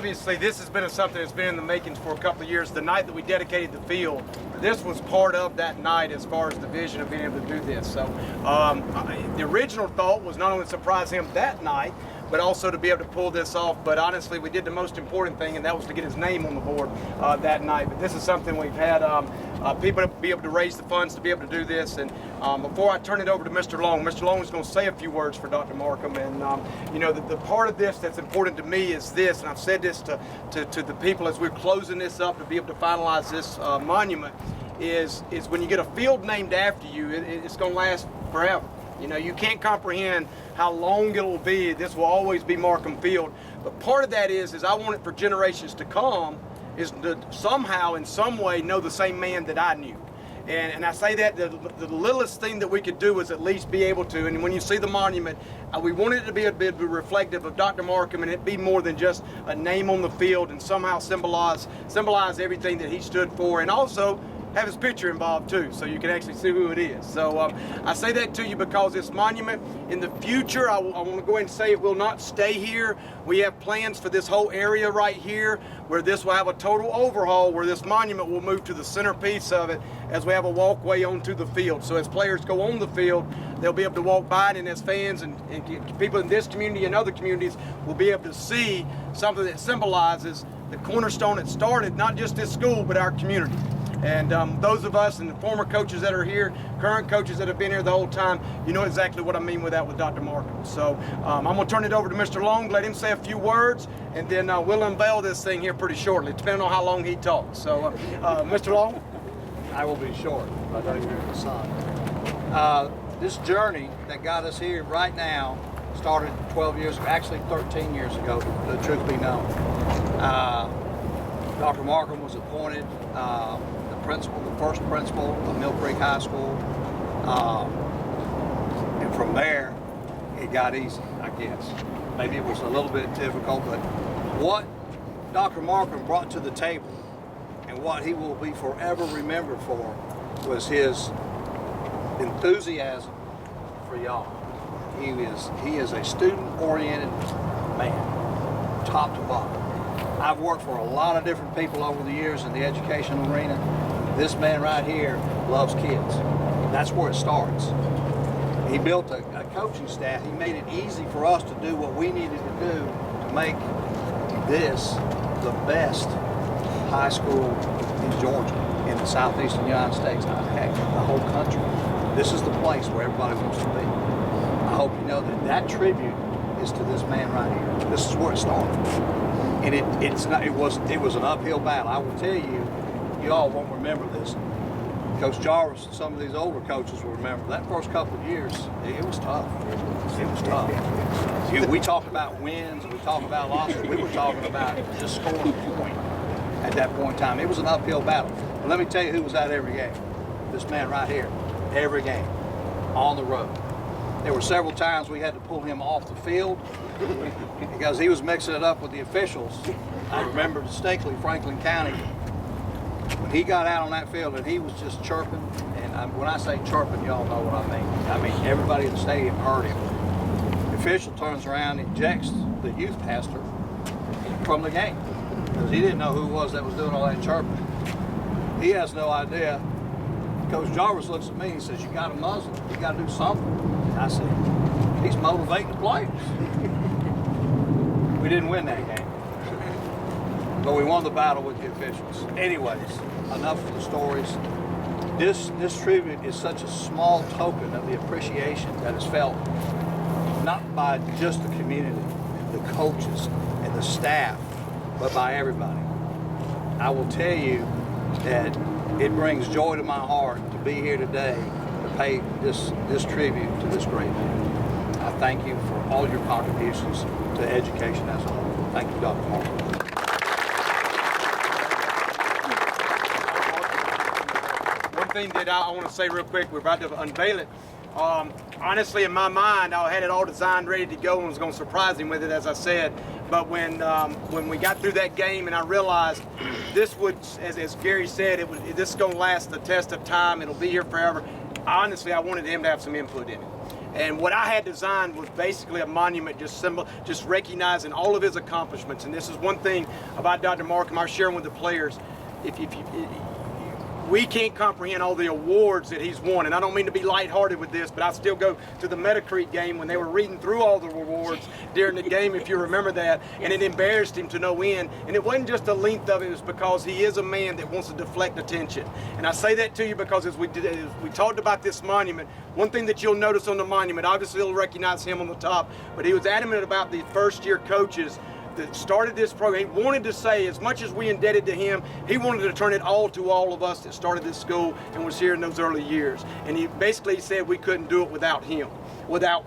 obviously this has been something that's been in the makings for a couple of years. The night that we dedicated the field, this was part of that night as far as the vision of being able to do this. So the original thought was not only to surprise him that night, but also to be able to pull this off. But honestly, we did the most important thing, and that was to get his name on the board that night. But this is something we've had people be able to raise the funds to be able to do this. And before I turn it over to Mr. Long is going to say a few words for Dr. Markham. And you know, the part of this that's important to me is this, and I've said this to the people as we're closing this up to be able to finalize this monument, is when you get a field named after you, it's going to last forever. You know, you can't comprehend how long it will be. This will always be Markham Field. But part of that is I want it for generations to come, is to somehow, in some way, know the same man that I knew. And I say that the littlest thing that we could do is at least be able to, and when you see the monument, we want it to be a bit reflective of Dr. Markham, and it be more than just a name on the field, and somehow symbolize everything that he stood for, and also have his picture involved too, so you can actually see who it is. So I say that to you because this monument, in the future, I want to go ahead and say it will not stay here. We have plans for this whole area right here, where this will have a total overhaul, where this monument will move to the centerpiece of it as we have a walkway onto the field. So as players go on the field, they'll be able to walk by it, and as fans and people in this community and other communities will be able to see something that symbolizes the cornerstone that started not just this school, but our community. And those of us and the former coaches that are here, current coaches that have been here the whole time, you know exactly what I mean with that with Dr. Markham. So I'm going to turn it over to Mr. Long, let him say a few words, and then we'll unveil this thing here pretty shortly, depending on how long he talks. So Mr. Long? I will be short. I know you're in the sun. This journey that got us here right now started 12 years ago, actually 13 years ago, the truth be known. Dr. Markham was appointed the first principal of Mill Creek High School, and from there it got easy, I guess. Maybe it was a little bit difficult, but what Dr. Markham brought to the table and what he will be forever remembered for was his enthusiasm for y'all. He is a student-oriented man, top to bottom. I've worked for a lot of different people over the years in the educational arena. This man right here loves kids. That's where it starts. He built a coaching staff. He made it easy for us to do what we needed to do to make this the best high school in Georgia, in the southeastern United States, heck, the whole country. This is the place where everybody wants to be. I hope you know that tribute is to this man right here. This is where it started. And it was an uphill battle. I will tell you, you all won't remember this. Coach Jarvis and some of these older coaches will remember that first couple of years, it was tough. It was tough. We talk about wins, we talk about losses, we were talking about just scoring a point at that point in time. It was an uphill battle. But let me tell you who was at every game. This man right here, every game, on the road. There were several times we had to pull him off the field because he was mixing it up with the officials. I remember distinctly Franklin County, when he got out on that field and he was just chirping, and when I say chirping, y'all know what I mean. I mean, everybody in the stadium heard him. The official turns around and ejects the youth pastor from the game because he didn't know who it was that was doing all that chirping. He has no idea. Coach Jarvis looks at me and says, "You got to muzzle. You got to do something." I said, "He's motivating the players." We didn't win that game, but we won the battle with the officials. Anyways, enough of the stories. This tribute is such a small token of the appreciation that is felt not by just the community, the coaches, and the staff, but by everybody. I will tell you that it brings joy to my heart to be here today to pay this tribute to this great man. I thank you for all your contributions to education as a whole. Thank you, Dr. Markham. One thing that I want to say real quick, we're about to unveil it. Honestly, in my mind, I had it all designed, ready to go, and was going to surprise him with it, as I said. But when we got through that game, and I realized this would, as Gary said, this is going to last the test of time. It'll be here forever. Honestly, I wanted him to have some input in it. And what I had designed was basically a monument, just recognizing all of his accomplishments. And this is one thing about Dr. Markham I was sharing with the players. We can't comprehend all the awards that he's won. And I don't mean to be lighthearted with this, but I still go to the Metacrete game when they were reading through all the awards during the game, if you remember that, and it embarrassed him to no end. And it wasn't just the length of it, it was because he is a man that wants to deflect attention. And I say that to you because as we talked about this monument, one thing that you'll notice on the monument, obviously you'll recognize him on the top, but he was adamant about the first-year coaches that started this program. He wanted to say, as much as we indebted to him, he wanted to turn it all to all of us that started this school and was here in those early years. And he basically said we couldn't do it without him.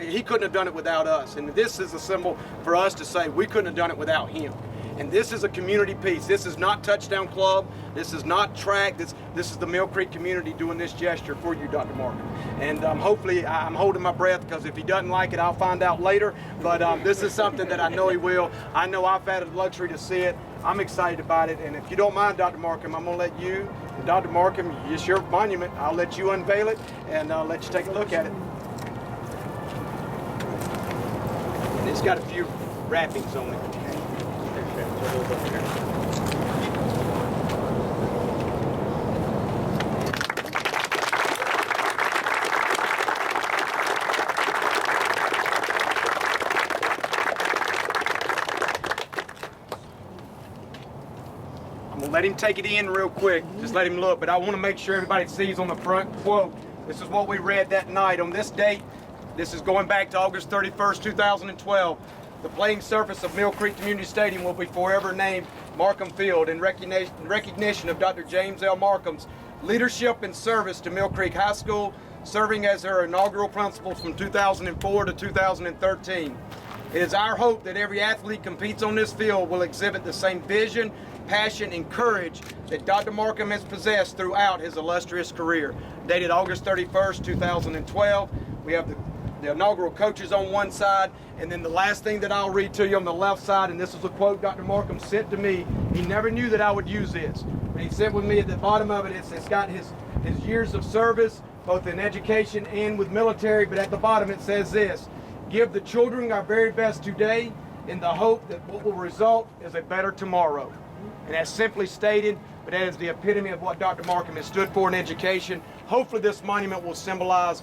He couldn't have done it without us. And this is a symbol for us to say we couldn't have done it without him. And this is a community piece. This is not Touchdown Club. This is not track. This is the Mill Creek community doing this gesture for you, Dr. Markham. And hopefully, I'm holding my breath because if he doesn't like it, I'll find out later. But this is something that I know he will. I know I've had the luxury to see it. I'm excited about it. And if you don't mind, Dr. Markham, I'm going to let you, and Dr. Markham, it's your monument. I'll let you unveil it and let you take a look at it. And it's got a few wrappings on it. I'm gonna let him take it in real quick. Just let him look, but I want to make sure everybody sees on the front quote. This is what we read that night. On this date, this is going back to August 31st, 2012. The playing surface of Mill Creek Community Stadium will be forever named Markham Field in recognition of Dr. James L. Markham's leadership and service to Mill Creek High School, serving as her inaugural principal from 2004 to 2013. It is our hope that every athlete competes on this field will exhibit the same vision, passion, and courage that Dr. Markham has possessed throughout his illustrious career. Dated August 31st, 2012. We have the inaugural coaches on one side, and then the last thing that I'll read to you on the left side, and this is a quote Dr. Markham sent to me. He never knew that I would use this, but he sent with me at the bottom of it, it's got his years of service, both in education and with military, but at the bottom it says this: give the children our very best today in the hope that what will result is a better tomorrow. And that's simply stated, but that is the epitome of what Dr. Markham has stood for in education. Hopefully this monument will symbolize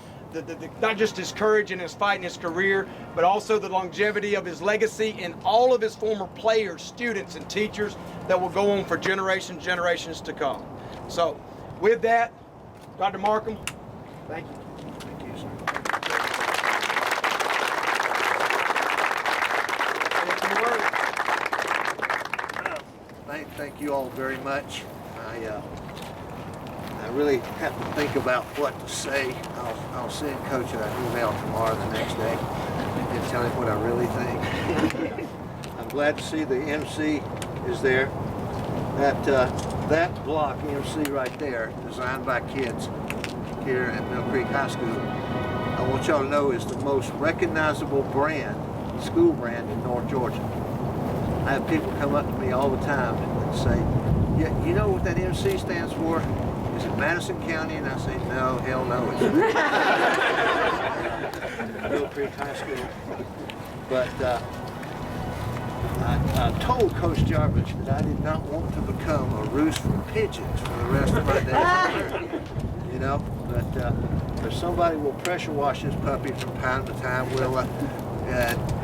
not just his courage in his fight and his career, but also the longevity of his legacy and all of his former players, students, and teachers that will go on for generations to come. So with that, Dr. Markham, thank you. Thank you, sir. Thank you all very much. I really have to think about what to say. I'll send Coach an email tomorrow, the next day, and tell him what I really think. I'm glad to see the MC is there. That block MC right there, designed by kids here at Mill Creek High School, I want y'all to know is the most recognizable brand, school brand in North Georgia. I have people come up to me all the time and say, yeah, you know what that MC stands for? Is it Madison County? And I say, no, hell no, it's Mill Creek High School. But I told Coach Jarvis that I did not want to become a roost for pigeons for the rest of my days. You know, but if somebody will pressure wash this puppy from time to time, well,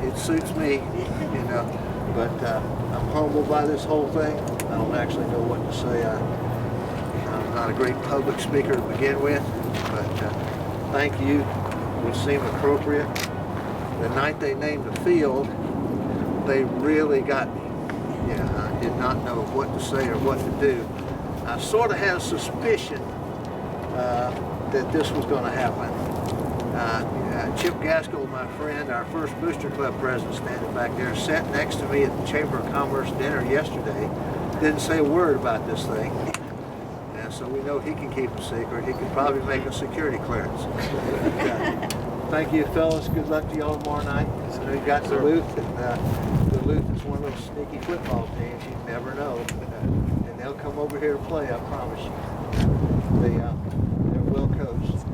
it suits me, you know. But I'm humbled by this whole thing. I don't actually know what to say. I'm not a great public speaker to begin with, but thank you. Would seem appropriate. The night they named the field, they really got me. Yeah, I did not know what to say or what to do. I sort of had a suspicion that this was going to happen. Chip Gaskell, my friend, our first Booster Club president, standing back there, sat next to me at the Chamber of Commerce dinner yesterday. Didn't say a word about this thing. And so we know he can keep a secret. He can probably make a security clearance. Thank you, fellas. Good luck to y'all tomorrow night. I know you got Duluth, and Duluth is one of those sneaky football teams. You never know. And they'll come over here to play, I promise you. They're well coached.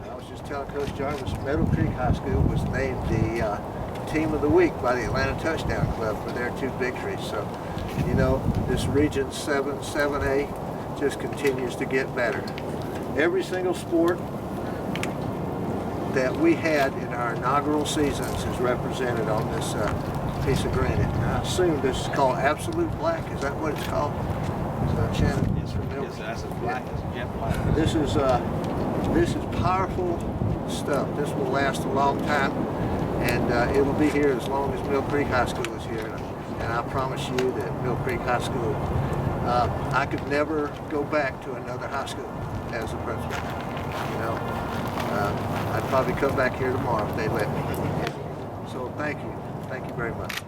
I was just telling Coach Jarvis Meadow Creek High School was named the Team of the Week by the Atlanta Touchdown Club for their 2 victories. So, you know, this Region 7A just continues to get better. Every single sport that we had in our inaugural seasons is represented on this piece of granite. I assume this is called Absolute Black. Is that what it's called? Shannon? Yes, that's as black as jet black. This is powerful stuff. This will last a long time, and it will be here as long as Mill Creek High School is here. And I promise you that Mill Creek High School, I could never go back to another high school as a principal. You know, I'd probably come back here tomorrow if they let me. So thank you very much.